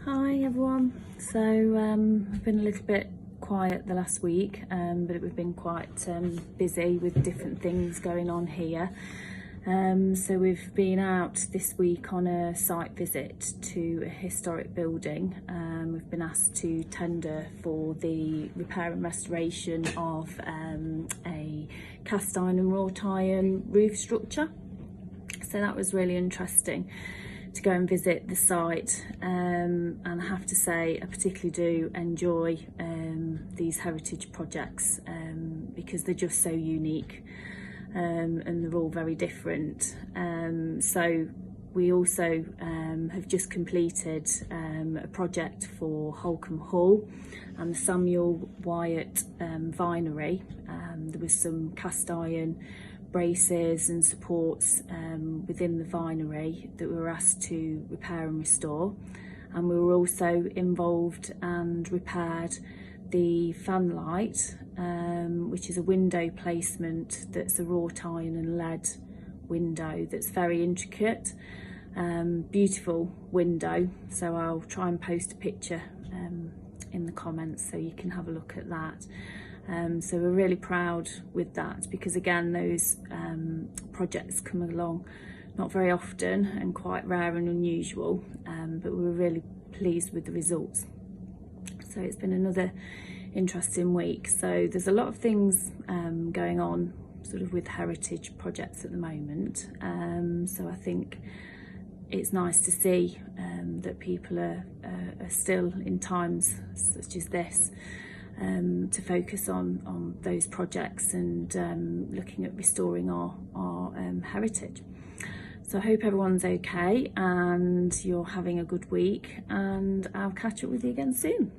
Hi everyone. So I've been a little bit quiet the last week, but we've been quite busy with different things going on here. So we've been out this week on a site visit to a historic building. We've been asked to tender for the repair and restoration of a cast iron and wrought iron roof structure. So that was really interesting to go and visit the site, and I have to say I particularly do enjoy these heritage projects because they're just so unique, and they're all very different. So we also have just completed a project for Holkham Hall and the Samuel Wyatt Vinery. There was some cast iron braces and supports within the vinery that we were asked to repair and restore, and we were also involved and repaired the fanlight, which is a window placement that's a wrought iron and lead window that's very intricate, beautiful window. So I'll try and post a picture in the comments so you can have a look at that. So we're really proud with that because again those projects come along not very often and quite rare and unusual, but we were really pleased with the results. So it's been another interesting week. So there's a lot of things going on sort of with heritage projects at the moment, so I think it's nice to see that people are still in times such as this to focus on those projects and looking at restoring our heritage. So I hope everyone's okay and you're having a good week, and I'll catch up with you again soon.